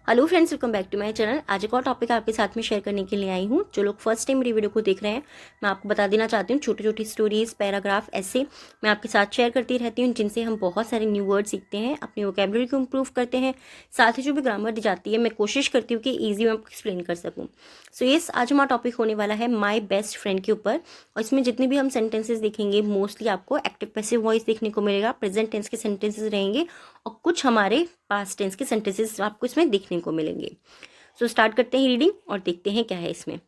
Hello friends, welcome back to my channel. आज एक और टॉपिक आपके साथ में शेयर करने के लिए आई हूँ। जो लोग फर्स्ट टाइम मेरी वीडियो को देख रहे हैं, मैं आपको बता देना चाहती हूँ, छोटी छोटी स्टोरीज, पैराग्राफ, ऐसे मैं आपके साथ शेयर करती रहती हूँ, जिनसे हम बहुत सारे न्यू वर्ड सीखते हैं, अपनी वोकेबलरी को इम्प्रूव करते हैं। साथ ही जो भी ग्रामर दी जाती है, मैं कोशिश करती हूँ कि ईजी मैं आपको एक्सप्लेन कर सकूँ। सो यस, आज हमारा टॉपिक होने वाला है माई बेस्ट फ्रेंड के ऊपर। और इसमें जितने भी हम सेंटेंसेस देखेंगे, मोस्टली आपको एक्टिव पैसिव वॉइस देखने को मिलेगा, प्रेजेंट टेंस के सेंटेंसेस रहेंगे और कुछ हमारे पास्ट टेंस के सेंटेंसेस आपको इसमें देखने को मिलेंगे। सो स्टार्ट करते हैं रीडिंग और देखते हैं क्या है इसमें।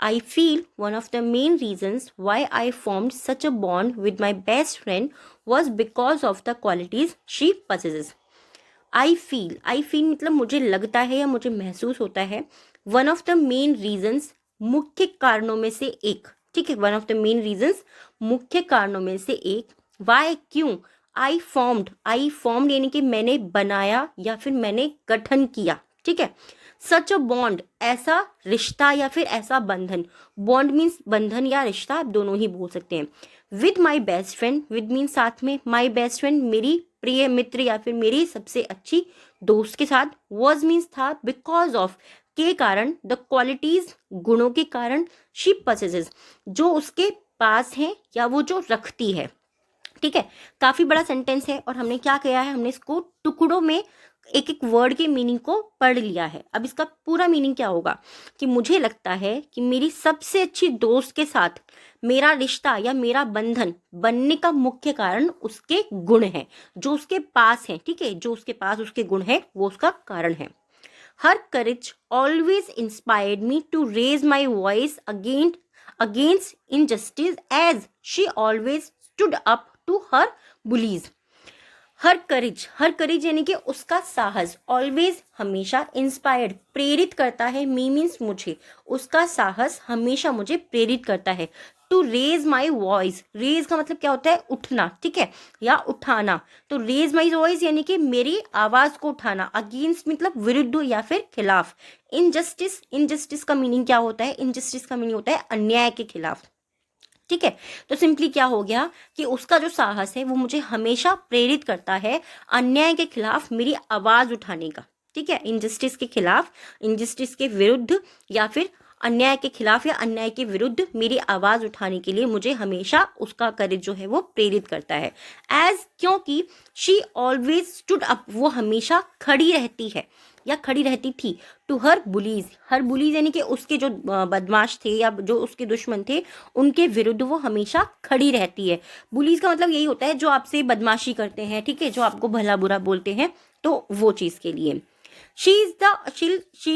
I feel one of the main reasons why I formed such a bond with my best friend was because of the qualities she possesses. I feel मतलब मुझे लगता है या मुझे महसूस होता है। One of the main reasons, मुख्य कारणों में से एक, ठीक है। One of the main reasons, मुख्य कारणों में से एक। Why, क्यों? I formed यानी कि मैंने बनाया या फिर मैंने गठन किया, ठीक है। सच अ बॉन्ड, ऐसा रिश्ता या फिर ऐसा बंधन। बॉन्ड मीन्स बंधन या रिश्ता, आप दोनों ही बोल सकते हैं। With my best friend, with means साथ में, माई बेस्ट फ्रेंड मेरी प्रिय मित्र या फिर मेरी सबसे अच्छी दोस्त के साथ। वॉज मीन्स था, बिकॉज ऑफ के कारण, द क्वालिटीज गुणों के कारण, शी पसेसेस जो उसके पास है या वो जो रखती है, ठीक है। काफी बड़ा सेंटेंस है और हमने क्या किया है, हमने इसको टुकड़ों में एक एक वर्ड के मीनिंग को पढ़ लिया है। अब इसका पूरा मीनिंग क्या होगा कि मुझे लगता है कि मेरी सबसे अच्छी दोस्त के साथ मेरा रिश्ता या मेरा बंधन बनने का मुख्य कारण उसके गुण है, जो उसके पास है, ठीक है। जो उसके पास उसके गुण है वो उसका कारण है। Her courage always inspired me to raise my voice against injustice as she always stood up to her bullies. Her courage यानी कि उसका साहस, ऑलवेज हमेशा, इंस्पायर्ड प्रेरित करता है, मी मीन्स मुझे, उसका साहस हमेशा मुझे प्रेरित करता है। To raise my voice, raise का मतलब क्या होता है, उठना, ठीक है, या उठाना। तो रेज माई वॉइस यानी कि मेरी आवाज को उठाना। अगेंस्ट मतलब विरुद्ध या फिर खिलाफ। इनजस्टिस का मीनिंग क्या होता है, इनजस्टिस का मीनिंग होता है अन्याय के खिलाफ, ठीक है। तो सिंपली क्या हो गया कि उसका जो साहस है वो मुझे हमेशा प्रेरित करता है अन्याय के खिलाफ मेरी आवाज उठाने का, ठीक है। इनजस्टिस के खिलाफ, इनजस्टिस के विरुद्ध या फिर अन्याय के खिलाफ या अन्याय के विरुद्ध मेरी आवाज उठाने के लिए मुझे हमेशा उसका करेज जो है वो प्रेरित करता है। एज, क्योंकि शी ऑलवेज स्टूड अप, वो हमेशा खड़ी रहती है या खड़ी रहती थी। टू हर बुलीज यानी कि उसके जो बदमाश थे या जो उसके दुश्मन थे उनके विरुद्ध वो हमेशा खड़ी रहती है। बुलीज का मतलब यही होता है जो आपसे बदमाशी करते हैं, ठीक है, जो आपको भला बुरा बोलते हैं, तो वो चीज के लिए। she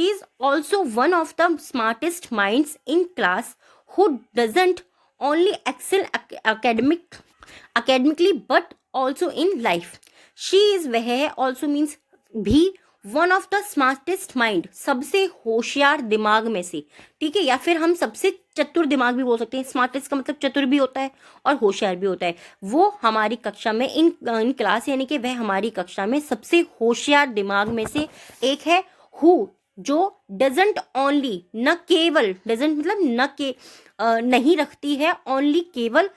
is also one of the smartest minds in class who doesn't only excel academically but also in life. she is, वह है, also means भी, one of the smartest mind, सबसे होशियार दिमाग में से, ठीक है, या फिर हम सबसे चतुर दिमाग भी बोल सकते हैं। स्मार्टेस्ट का मतलब चतुर भी होता है और होशियार भी होता है। वो हमारी कक्षा में इन क्लास यानी कि वह हमारी कक्षा में सबसे होशियार दिमाग में से एक है। हु, जो डजंट ओनली, न केवल, डजंट मतलब न के नहीं रखती है, ओनली केवल,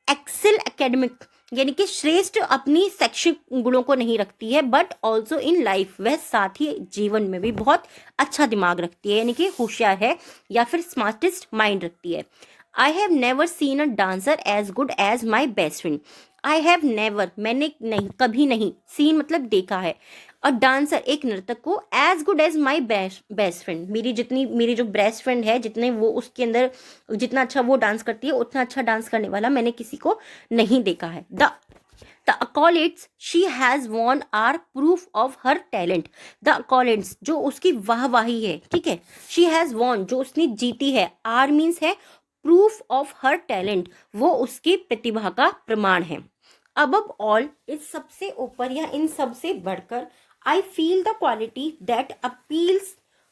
एक्सेल एकेडमिक यानी कि श्रेष्ठ अपनी शैक्षिक गुणों को नहीं रखती है, बट ऑल्सो इन लाइफ, वह साथ ही जीवन में भी बहुत अच्छा दिमाग रखती है, यानी कि होशियार है या फिर स्मार्टेस्ट माइंड रखती है। I have never seen a dancer as good as my best friend. I have never, मैंने नहीं, कभी नहीं, सीन मतलब देखा है, और डांसर एक नर्तक को, as good as my best friend, मेरी जो बेस्ट फ्रेंड है, जितने वो उसके अंदर जितना अच्छा वो डांस करती है उतना अच्छा डांस करने वाला मैंने किसी को नहीं देखा है। The accolades she has won are proof of her talent. The accolades जो उसकी वाहवाही है, ठीक है, she has won जो उसने जीती है, r means है proof of her talent, वो उसकी प्रतिभा का प्रमाण है। above all, इस सबसे ऊपर या इन सबसे बढ़कर, I feel the quality that appeals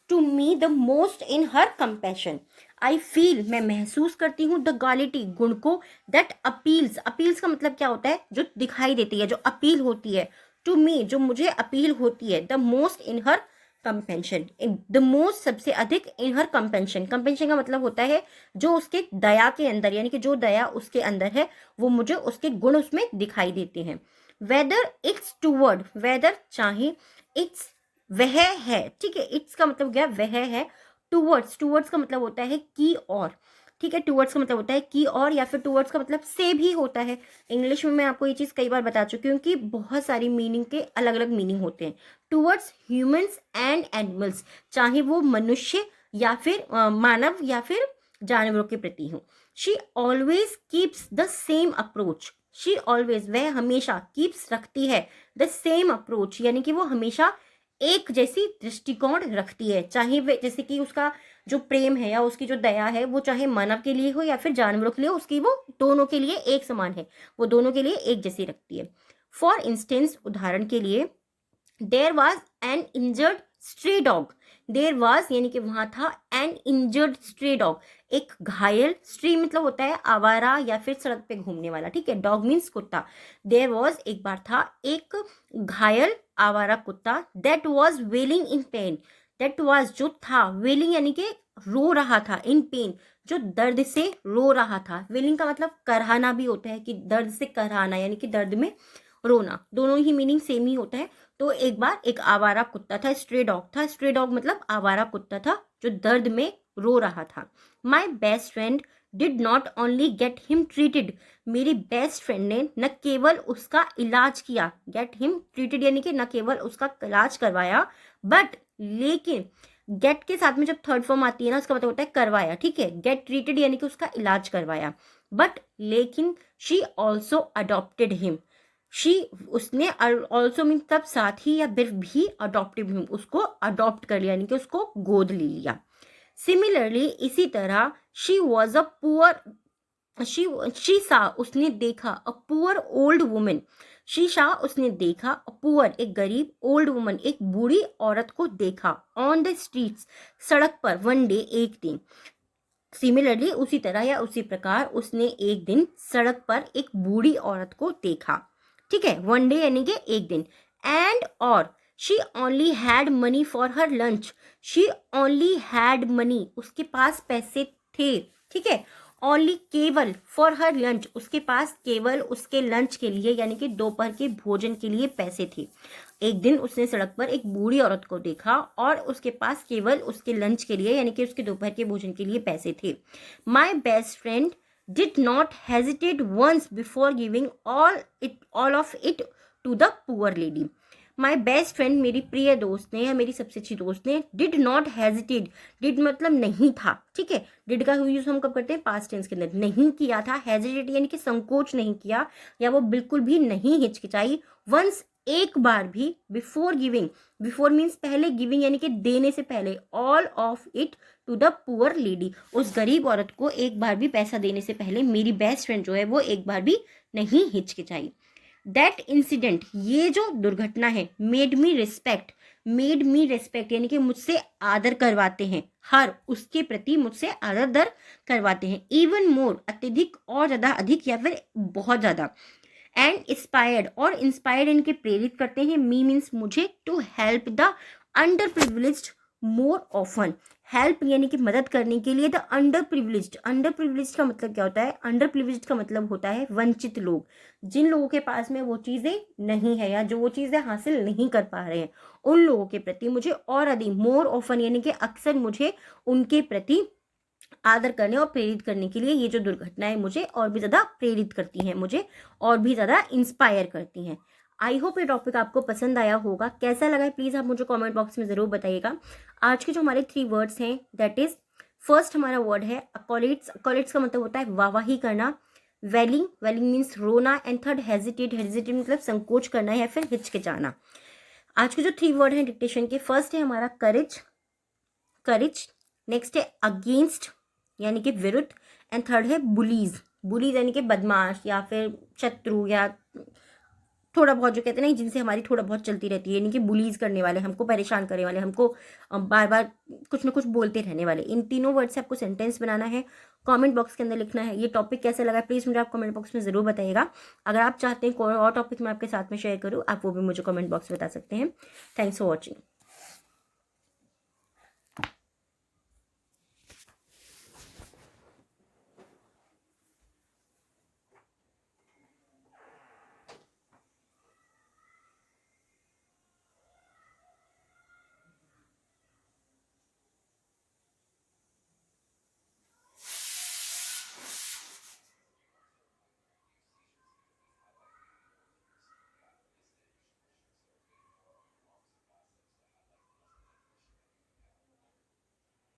to me the most in her compassion. I feel, मैं महसूस करती हूँ, द क्वालिटी गुण को, दैट अपील्स का मतलब क्या होता है, जो दिखाई देती है, जो अपील होती है, टू मी जो मुझे अपील होती है, the most in her compassion, the most सबसे अधिक, इन हर कंपेंशन का मतलब होता है जो उसके दया के अंदर, यानी कि जो दया उसके अंदर है वो मुझे उसके गुण उसमें दिखाई देते हैं। वेदर इट्स टूवर्ड, वेदर चाहे, इट्स वह है, ठीक है। इट्स का मतलब क्या, वह है। टूवर्ड्स, टूवर्ड्स का मतलब होता है की और, ठीक है। टूवर्ड्स का मतलब होता है की और, या फिर टूवर्ड्स का मतलब से भी होता है। इंग्लिश में मैं आपको ये चीज़ कई बार बता चुकी हूँ कि बहुत सारी मीनिंग के अलग अलग मीनिंग होते हैं। टूवर्ड्स ह्यूमंस एंड एनिमल्स, चाहे वो मनुष्य या फिर मानव या फिर जानवरों के प्रति हो। She always keeps the same approach, she always, वह हमेशा, कीप्स रखती है, द सेम अप्रोच यानी कि वो हमेशा एक जैसी दृष्टिकोण रखती है, चाहे वे जैसे कि उसका जो प्रेम है या उसकी जो दया है वो चाहे मानव के लिए हो या फिर जानवरों के लिए हो, उसकी वो दोनों के लिए एक समान है, वो दोनों के लिए एक जैसी रखती है। फॉर इंस्टेंस, उदाहरण के लिए, there was an injured stray dog, there was यानी कि वहां था, एन इंजर्ड स्ट्रे डॉग, एक घायल, स्ट्री मतलब होता है आवारा या फिर सड़क पे घूमने वाला, ठीक है। डॉग मीन्स कुत्ता। देयर वॉज एक बार था, एक घायल आवारा कुत्ता, that was wailing in pain, that was जो था, वेलिंग यानी कि रो रहा था, इन पेन जो दर्द से रो रहा था। वेलिंग का मतलब कराहना भी होता है, कि दर्द से कराहना यानी कि दर्द में रोना, दोनों ही मीनिंग सेम ही होता है। तो एक बार एक आवारा कुत्ता था, स्ट्रे डॉग था, स्ट्रे डॉग मतलब आवारा कुत्ता था जो दर्द में रो रहा था। माई best friend did not only get him treated, मेरी बेस्ट फ्रेंड ने न केवल उसका इलाज किया, गेट हिम ट्रीटेड यानी कि न केवल उसका इलाज करवाया, बट लेकिन, गेट के साथ में जब थर्ड फॉर्म आती है ना, उसका मतलब होता है करवाया, ठीक है। गेट ट्रीटेड यानी कि उसका इलाज करवाया, बट लेकिन, she also adopted him, she उसने, ऑल्सो मीन तब साथ ही या फिर भी, अडॉप्टेड हिम उसको अडॉप्ट कर लिया यानी कि उसको गोद ले लिया। सिमिलरली इसी तरह, she was a poor, she सा उसने देखा, अ पुअर ओल्ड वुमेन, शीशा उसने देखा, पुअर एक गरीब, ओल्ड वुमन एक बूढ़ी औरत को देखा, ऑन द स्ट्रीट्स सड़क पर, वन डे एक दिन। सिमिलरली उसी तरह या उसी प्रकार उसने एक दिन सड़क पर एक बूढ़ी औरत को देखा, ठीक है। वन डे यानी कि एक दिन। एंड और, she only had money for her lunch, she only had money उसके पास पैसे थे, ठीक है। ओनली केवल, फॉर हर लंच उसके पास केवल उसके लंच के लिए यानी कि दोपहर के भोजन के लिए पैसे थे। एक दिन उसने सड़क पर एक बूढ़ी औरत को देखा और उसके पास केवल उसके लंच के लिए यानी कि उसके दोपहर के भोजन के लिए पैसे थे। My best friend did not hesitate once before giving all of it to the poor lady. My best friend मेरी प्रिय दोस्त ने या मेरी सबसे अच्छी दोस्त ने, डिड नॉट हेजिटेट, डिड मतलब नहीं था, ठीक है। डिड का यूज हम कब करते हैं, पास्ट टेंस के अंदर, नहीं किया था। हेजिटेट यानी कि संकोच नहीं किया या वो बिल्कुल भी नहीं हिचकिचाई। वंस एक बार भी, बिफोर गिविंग, बिफोर मीन्स पहले, गिविंग यानी कि देने से पहले, all of it to the poor lady उस गरीब औरत को एक बार भी पैसा देने से पहले मेरी बेस्ट फ्रेंड जो है वो एक बार भी नहीं हिचकिचाई। दैट इंसिडेंट ये जो दुर्घटना है, made me respect, made me respect यानी कि मुझसे आदर करवाते हैं, हर उसके प्रति मुझसे आदर करवाते हैं, इवन मोर अत्यधिक और ज़्यादा, अधिक या फिर बहुत ज़्यादा। एंड इंस्पायर्ड और इंस्पायर्ड इनके प्रेरित करते हैं, मी मीन्स मुझे, to help the underprivileged more often, help यानी कि मदद करने के लिए, the underprivileged, underprivileged का मतलब क्या होता है, अंडर प्रिविलेज्ड का मतलब होता है वंचित लोग, जिन लोगों के पास में वो चीज़ें नहीं है या जो वो चीज़ें हासिल नहीं कर पा रहे हैं, उन लोगों के प्रति मुझे और अधिक, मोर ऑफन यानी कि अक्सर मुझे उनके प्रति आदर करने और प्रेरित करने के लिए ये जो दुर्घटनाएं मुझे और भी ज़्यादा प्रेरित करती हैं, मुझे और भी ज़्यादा इंस्पायर करती हैं। आई होप ये टॉपिक आपको पसंद आया होगा। कैसा लगा है प्लीज़ आप मुझे कमेंट बॉक्स में ज़रूर बताइएगा। आज के जो हमारे 3 वर्ड्स हैं, दैट इज़, फर्स्ट हमारा वर्ड है अकोलेट्स, अकोलेट्स का मतलब होता है वाहवाही करना, वेलिंग, वेलिंग मीन्स रोना, एंड थर्ड हेजिटेट, हेजिटेट मतलब संकोच करना या फिर हिचकिचाना। आज के जो 3 वर्ड हैं डिक्टेशन के, फर्स्ट है हमारा करेज, करेज, नेक्स्ट है अगेंस्ट यानी कि विरुद्ध, एंड थर्ड है बुलीज, बुलीज यानी कि बदमाश या फिर शत्रु या थोड़ा बहुत जो कहते हैं ना जिनसे हमारी थोड़ा बहुत चलती रहती है, यानी कि बुलीज करने वाले, हमको परेशान करने वाले, हमको बार बार कुछ ना कुछ बोलते रहने वाले। इन तीनों वर्ड से आपको सेंटेंस बनाना है, कमेंट बॉक्स के अंदर लिखना है। ये टॉपिक कैसा लगा प्लीज़ मुझे आप कमेंट बॉक्स में ज़रूर बताइएगा। अगर आप चाहते हैं कोई और टॉपिक मैं आपके साथ में शेयर करूँ, आप वो भी मुझे कमेंट बॉक्स में बता सकते हैं। Thanks for watching.